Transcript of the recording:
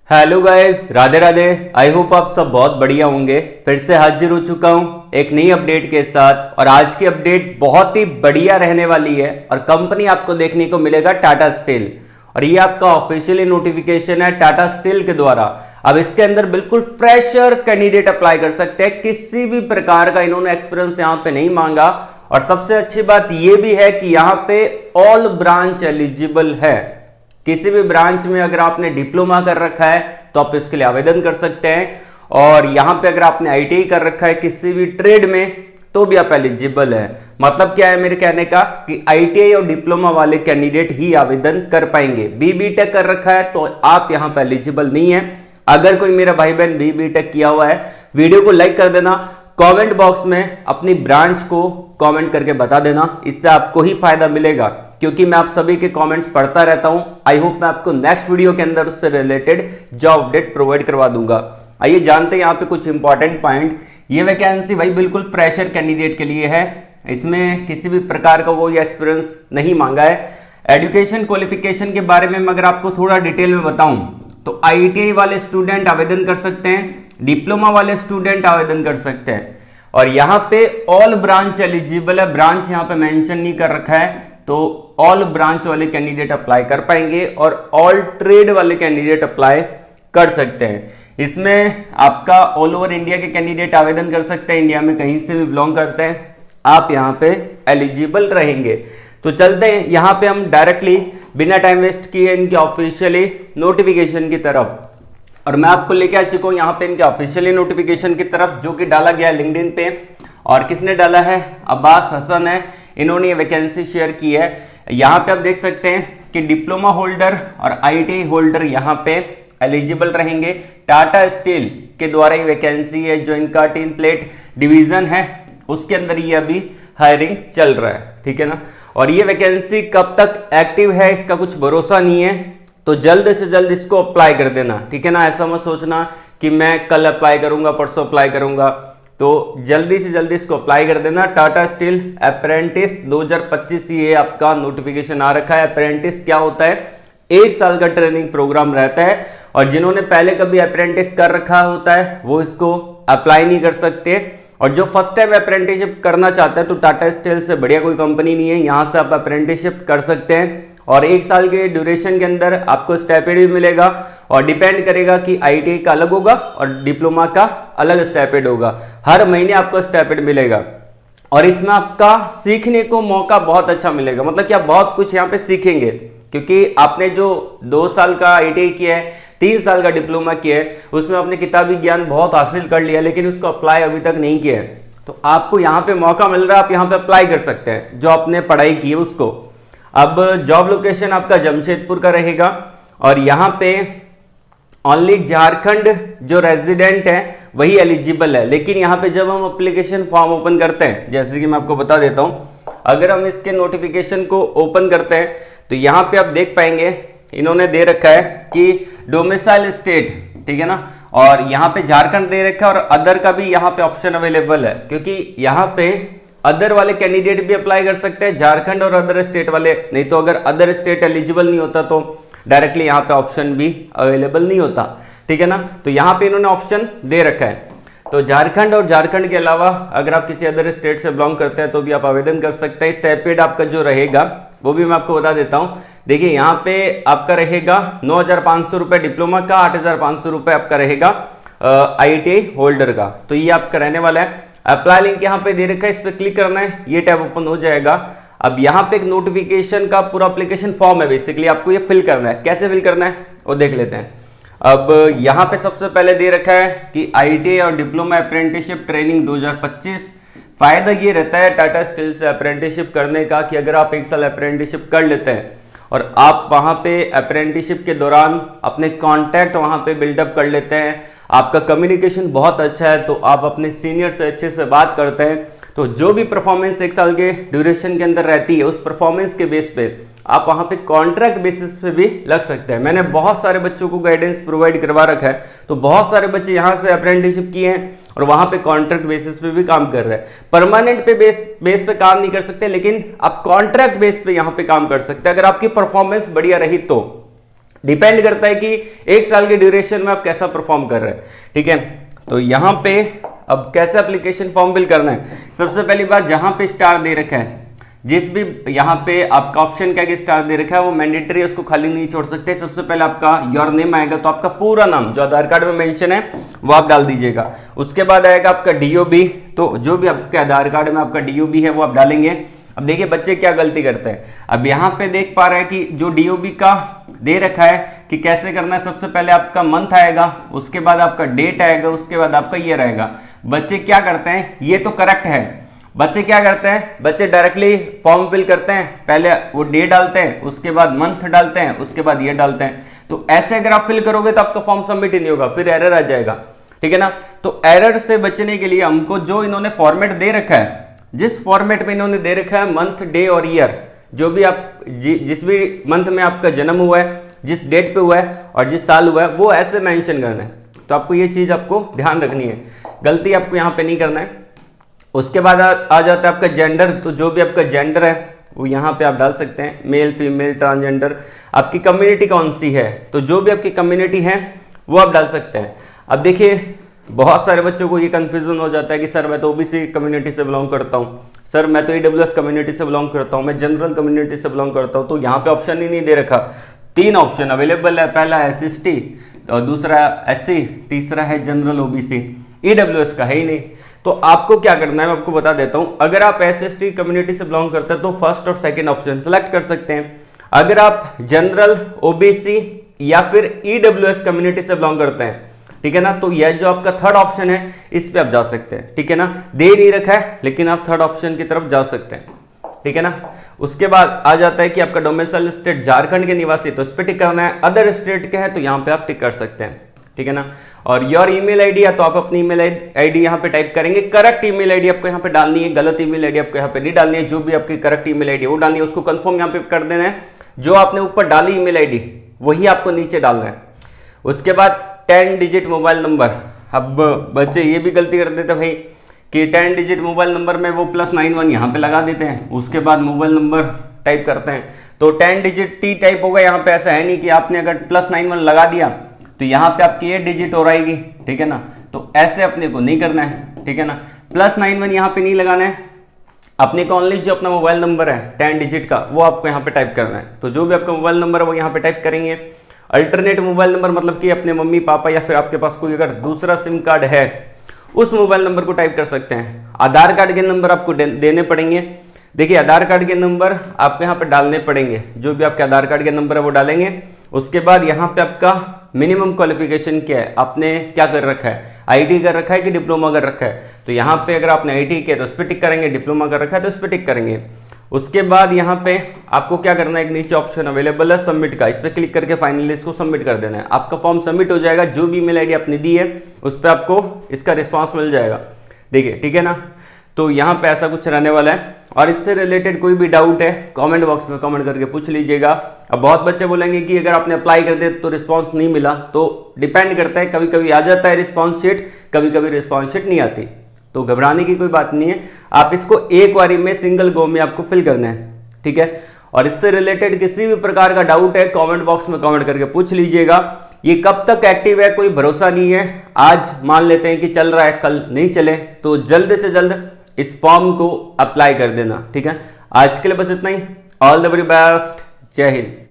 Hello guys, Radhe Radhe. I hope आप सब बहुत बढ़िया होंगे। फिर से हाजिर हो चुका हूं एक नई अपडेट के साथ। और आज की अपडेट बहुत ही बढ़िया रहने वाली है और कंपनी आपको देखने को मिलेगा टाटा स्टील। और ये आपका ऑफिशियली नोटिफिकेशन है टाटा स्टील के द्वारा। अब इसके अंदर बिल्कुल फ्रेशर कैंडिडेट अप्लाई कर सकते हैं। किसी भी प्रकार का इन्होंने एक्सपीरियंस यहाँ पे नहीं मांगा। और सबसे अच्छी बात यह भी है कि यहाँ पे ऑल ब्रांच एलिजिबल है। किसी भी ब्रांच में अगर आपने डिप्लोमा कर रखा है तो आप इसके लिए आवेदन कर सकते हैं। और यहां पे अगर आपने आईटीआई कर रखा है किसी भी ट्रेड में तो भी आप एलिजिबल है। मतलब क्या है मेरे कहने का कि आईटीआई और डिप्लोमा वाले कैंडिडेट ही आवेदन कर पाएंगे। बीटेक कर रखा है तो आप यहां पे एलिजिबल नहीं है। अगर कोई मेरा भाई बहन बीटेक किया हुआ है, वीडियो को लाइक कर देना, कमेंट बॉक्स में अपनी ब्रांच को कमेंट करके बता देना। इससे आपको ही फायदा मिलेगा क्योंकि मैं आप सभी के कमेंट्स पढ़ता रहता हूं। आई होप मैं आपको नेक्स्ट वीडियो के अंदर उससे रिलेटेड जॉब अपडेट प्रोवाइड करवा दूंगा। आइए जानते हैं यहाँ पे कुछ इंपॉर्टेंट पॉइंट। ये वैकेंसी भाई बिल्कुल फ्रेशर कैंडिडेट के लिए है। इसमें किसी भी प्रकार का कोई एक्सपीरियंस नहीं मांगा है। एजुकेशन क्वालिफिकेशन के बारे में अगर आपको थोड़ा डिटेल में बताऊं तो आईटीआई वाले स्टूडेंट आवेदन कर सकते हैं, डिप्लोमा वाले स्टूडेंट आवेदन कर सकते हैं। और यहाँ पे ऑल ब्रांच एलिजिबल है। ब्रांच यहाँ पे मेंशन नहीं कर रखा है तो ऑल ब्रांच वाले कैंडिडेट अप्लाई कर पाएंगे और ऑल ट्रेड वाले कैंडिडेट अप्लाई कर सकते हैं। इसमें आपका ऑल ओवर इंडिया के कैंडिडेट आवेदन कर सकते हैं। इंडिया में कहीं से भी बिलोंग करते हैं आप यहाँ पे एलिजिबल रहेंगे। तो चलते हैं यहाँ पे हम डायरेक्टली बिना टाइम वेस्ट किए इनके ऑफिशियली नोटिफिकेशन की तरफ। और मैं आपको लेके आ चुका हूँ यहाँ पे इनके ऑफिशियली नोटिफिकेशन की तरफ, जो कि डाला गया है लिंक्डइन पे। और किसने डाला है? अब्बास हसन है। इन्होंने ये वैकेंसी शेयर की है। यहाँ पे आप देख सकते हैं कि डिप्लोमा होल्डर और आईटीआई होल्डर यहाँ पे एलिजिबल रहेंगे। टाटा स्टील के द्वारा ये वैकेंसी है, जो इनका टीन प्लेट डिवीजन है उसके अंदर ये अभी हायरिंग चल रहा है, ठीक है ना। और ये वैकेंसी कब तक एक्टिव है इसका कुछ भरोसा नहीं है, तो जल्द से जल्द इसको अप्लाई कर देना, ठीक है ना। ऐसा मत सोचना कि मैं कल अप्लाई करूंगा, परसों अप्लाई करूंगा। तो जल्दी से जल्दी इसको अप्लाई कर देना। टाटा स्टील अप्रेंटिस 2025 ये आपका नोटिफिकेशन आ रखा है। अप्रेंटिस क्या होता है? 1 साल का ट्रेनिंग प्रोग्राम रहता है। और जिन्होंने पहले कभी अप्रेंटिस कर रखा होता है वो इसको अप्लाई नहीं कर सकते। और जो फर्स्ट टाइम अप्रेंटिसशिप करना चाहता है तो टाटा स्टील से बढ़िया कोई कंपनी नहीं है, यहाँ से आप अप्रेंटिसशिप कर सकते हैं। और 1 साल के ड्यूरेशन के अंदर आपको स्टाइपेंड भी मिलेगा। और डिपेंड करेगा कि आईटीआई का अलग होगा और डिप्लोमा का अलग स्टाइपेंड होगा। हर महीने आपको स्टाइपेंड मिलेगा और इसमें आपका सीखने को मौका बहुत अच्छा मिलेगा। मतलब कि आप बहुत कुछ यहाँ पे सीखेंगे क्योंकि आपने जो 2 साल का आईटीआई किया है, 3 साल का डिप्लोमा किया है, उसमें आपने किताबी ज्ञान बहुत हासिल कर लिया लेकिन उसको अप्लाई अभी तक नहीं किया है। तो आपको यहाँ पे मौका मिल रहा है, आप यहाँ पे अप्लाई कर सकते हैं जो आपने पढ़ाई की है उसको। अब जॉब लोकेशन आपका जमशेदपुर का रहेगा और यहाँ पे ओनली झारखंड जो रेजिडेंट है वही एलिजिबल है। लेकिन यहाँ पे जब हम एप्लीकेशन फॉर्म ओपन करते हैं, जैसे कि मैं आपको बता देता हूँ, अगर हम इसके नोटिफिकेशन को ओपन करते हैं तो यहाँ पे आप देख पाएंगे इन्होंने दे रखा है कि डोमिसाइल स्टेट, ठीक है ना। और यहाँ पे झारखंड दे रखा है और अदर का भी यहाँ पे ऑप्शन अवेलेबल है, क्योंकि यहाँ पे अदर वाले कैंडिडेट भी अप्लाई कर सकते हैं, झारखंड और अदर स्टेट वाले नहीं। तो अगर अदर स्टेट एलिजिबल नहीं होता तो डायरेक्टली यहाँ पे ऑप्शन भी अवेलेबल नहीं होता, ठीक है ना। तो यहाँ पे इन्होंने ऑप्शन दे रखा है। तो झारखंड और झारखंड के अलावा अगर आप किसी अदर स्टेट से बिलोंग करते हैं तो भी आप आवेदन कर सकते हैं। स्टाइपेंड आपका जो रहेगा वो भी मैं आपको बता देता हूँ। देखिए यहाँ पे आपका रहेगा 9,500 रुपये डिप्लोमा का, 8,500 रुपये आपका रहेगा आईटीआई होल्डर का। तो ये आपका रहने वाला है। अप्लाई लिंक यहाँ पे दे रखा है, इस पर क्लिक करना है, ये टैब ओपन हो जाएगा। अब यहाँ पे एक नोटिफिकेशन का पूरा एप्लीकेशन फॉर्म है, बेसिकली आपको ये फिल करना है। कैसे फिल करना है वो देख लेते हैं। अब यहाँ पे सबसे पहले दे रखा है कि आईटीआई और डिप्लोमा अप्रेंटिसशिप ट्रेनिंग 2025। फायदा ये रहता है टाटा स्टील से अप्रेंटिसशिप करने का कि अगर आप 1 साल अप्रेंटिसशिप कर लेते हैं और आप वहाँ पे अप्रेंटिसशिप के दौरान अपने कॉन्टैक्ट वहाँ पे बिल्डअप कर लेते हैं, आपका कम्युनिकेशन बहुत अच्छा है, तो आप अपने सीनियर से अच्छे से बात करते हैं, तो जो भी परफॉर्मेंस 1 साल के ड्यूरेशन के अंदर रहती है उस परफॉर्मेंस के बेस पे आप वहाँ पे कॉन्ट्रैक्ट बेसिस पे भी लग सकते हैं। मैंने बहुत सारे बच्चों को गाइडेंस प्रोवाइड करवा रखा है, तो बहुत सारे बच्चे यहाँ से अप्रेंटिसशिप किए हैं और वहाँ पे कॉन्ट्रैक्ट बेसिस पे भी काम कर रहे हैं। परमानेंट पे बेस पे काम नहीं कर सकते, लेकिन आप कॉन्ट्रैक्ट बेस पे यहाँ पे काम कर सकते हैं अगर आपकी परफॉर्मेंस बढ़िया रही तो। डिपेंड करता है कि 1 साल के ड्यूरेशन में आप कैसा परफॉर्म कर रहे हैं। ठीक है, तो यहाँ पे अब कैसे एप्लीकेशन फॉर्म फिल करना है। सबसे पहली बात, जहां पे स्टार दे रखा है, जिस भी यहाँ पे आपका ऑप्शन क्या कि स्टार दे रखा है वो मैंडेटरी है, उसको खाली नहीं छोड़ सकते। सबसे पहले आपका योर नेम आएगा, तो आपका पूरा नाम जो आधार कार्ड में मेंशन है वो आप डाल दीजिएगा। उसके बाद आएगा आपका डीओबी, तो जो भी आपके आधार कार्ड में आपका डीओबी है वो आप डालेंगे। अब देखिए बच्चे क्या गलती करते हैं, अब यहाँ पे देख पा रहे हैं कि जो डीओबी का दे रखा है कि कैसे करना है। सबसे पहले आपका मंथ आएगा, उसके बाद आपका डेट आएगा, उसके बाद आपका ईयर आएगा। बच्चे क्या करते हैं, ये तो करेक्ट है, बच्चे क्या करते हैं, बच्चे डायरेक्टली फॉर्म फिल करते हैं, पहले वो डे डालते हैं, उसके बाद मंथ डालते हैं, उसके बाद ईयर डालते हैं। तो ऐसे अगर आप फिल करोगे तो आपका फॉर्म सबमिट ही नहीं होगा, फिर एरर आ जाएगा। ठीक है ना, तो एरर से बचने के लिए हमको जो इन्होंने फॉर्मेट दे रखा है, जिस फॉर्मेट में इन्होंने दे रखा है मंथ, डे और ईयर, जो भी आप जिस भी मंथ में आपका जन्म हुआ है, जिस डेट पे हुआ है और जिस साल हुआ है, वो ऐसे मेंशन करना है। तो आपको ये चीज आपको ध्यान रखनी है, गलती आपको यहाँ पे नहीं करना है। उसके बाद आ जाता है आपका जेंडर, तो जो भी आपका जेंडर है वो यहाँ पे आप डाल सकते हैं, मेल, फीमेल, ट्रांसजेंडर। आपकी कम्युनिटी कौन सी है, तो जो भी आपकी कम्युनिटी है वो आप डाल सकते हैं। अब देखिए बहुत सारे बच्चों को ये कंफ्यूजन हो जाता है कि सर मैं तो ओबीसी कम्युनिटी से बिलोंग करता हूँ, सर मैं तो ईडब्ल्यूएस कम्युनिटी से बिलोंग करता हूँ, मैं जनरल कम्युनिटी से बिलोंग करता हूँ। तो यहाँ पे ऑप्शन ही नहीं दे रखा, 3 ऑप्शन अवेलेबल है, पहला SST और दूसरा SC, तीसरा है जनरल ओबीसी, ईडब्ल्यूएस का है ही नहीं। तो आपको क्या करना है मैं आपको बता देता हूं। अगर आप SST कम्युनिटी से बिलोंग करते हैं तो फर्स्ट और सेकंड ऑप्शन सेलेक्ट कर सकते हैं। अगर आप जनरल, ओबीसी या फिर ईडब्ल्यूएस कम्युनिटी से बिलोंग करते हैं, ठीक है ना, तो यह जो आपका थर्ड ऑप्शन है इस पे आप जा सकते हैं। ठीक है ना, दे नहीं रखा है लेकिन आप थर्ड ऑप्शन की तरफ जा सकते हैं। ठीक है ना, उसके बाद आ जाता है कि आपका डोमिसाइल स्टेट झारखंड के निवासी, तो इस पे टिक करना है। अदर स्टेट के हैं तो यहाँ पे आप टिक कर सकते हैं। ठीक है ना, और योर ईमेल आईडी है तो आप अपनी ईमेल आईडी यहाँ पे टाइप करेंगे। करेक्ट ईमेल आईडी आपको यहाँ पे डालनी है, गलत ईमेल आईडी आपको यहाँ पे नहीं डालनी है। जो भी आपकी करेक्ट ईमेल आईडी वो डालनी है, उसको कंफर्म यहाँ पे कर देना है। जो आपने ऊपर डाली ईमेल आईडी वही आपको नीचे डालना है। उसके बाद 10 डिजिट मोबाइल नंबर। अब बच्चे ये भी गलती कर देते भाई कि 10 डिजिट मोबाइल नंबर में वो +91 यहाँ पे लगा देते हैं, उसके बाद मोबाइल नंबर टाइप करते हैं तो 10 डिजिट टी टाइप होगा। यहाँ पे ऐसा है नहीं कि आपने अगर +91 लगा दिया तो यहाँ पे आपकी 8 डिजिट और आएगी। ठीक है ना, तो ऐसे अपने को नहीं करना है। ठीक है ना, +91 यहाँ पे नहीं लगाना है, अपने को ओनली जो अपना मोबाइल नंबर है 10 डिजिट का वो आपको यहाँ पे टाइप करना है। तो जो भी आपका मोबाइल नंबर है वो यहाँ पे टाइप करेंगे। अल्टरनेट मोबाइल नंबर मतलब कि अपने मम्मी पापा या फिर आपके पास कोई अगर दूसरा सिम कार्ड है उस मोबाइल नंबर को टाइप कर सकते हैं। आधार कार्ड के नंबर आपको देने पड़ेंगे। देखिए आधार कार्ड के नंबर आपको यहाँ पे डालने पड़ेंगे, जो भी आपके आधार कार्ड के नंबर है वो डालेंगे। उसके बाद यहाँ पे आपका मिनिमम क्वालिफिकेशन क्या है, आपने क्या कर रखा है, आईटी कर रखा है कि डिप्लोमा कर रखा है। तो यहाँ पे अगर आपने आईटी किया तो उस पर टिक करेंगे, डिप्लोमा कर रखा है तो उस पर टिक करेंगे। उसके बाद यहाँ पे आपको क्या करना है, एक नीचे ऑप्शन अवेलेबल है सबमिट का, इस पर क्लिक करके फाइनली इसको सबमिट कर देना है। आपका फॉर्म सबमिट हो जाएगा। जो भी ईमेल आईडी आपने दी है उस पर आपको इसका रिस्पांस मिल जाएगा। देखिए ठीक है ना, तो यहाँ पे ऐसा कुछ रहने वाला है। और इससे रिलेटेड कोई भी डाउट है कमेंट बॉक्स में कमेंट करके पूछ लीजिएगा। अब बहुत बच्चे बोलेंगे कि अगर आपने अप्लाई कर दिया तो रिस्पांस नहीं मिला, तो डिपेंड करता है, कभी कभी आ जाता है रिस्पांस शीट, कभी कभी रिस्पांस शीट नहीं आती। तो घबराने की कोई बात नहीं है, आप इसको एक बारी में सिंगल गो में आपको फिल करना है। ठीक है, और इससे रिलेटेड किसी भी प्रकार का डाउट है कमेंट बॉक्स में कमेंट करके पूछ लीजिएगा। ये कब तक एक्टिव है कोई भरोसा नहीं है, आज मान लेते हैं कि चल रहा है कल नहीं चले, तो जल्द से जल्द इस फॉर्म को अप्लाई कर देना। ठीक है, आज के लिए बस इतना ही। ऑल द वेरी बेस्ट, जय हिंद।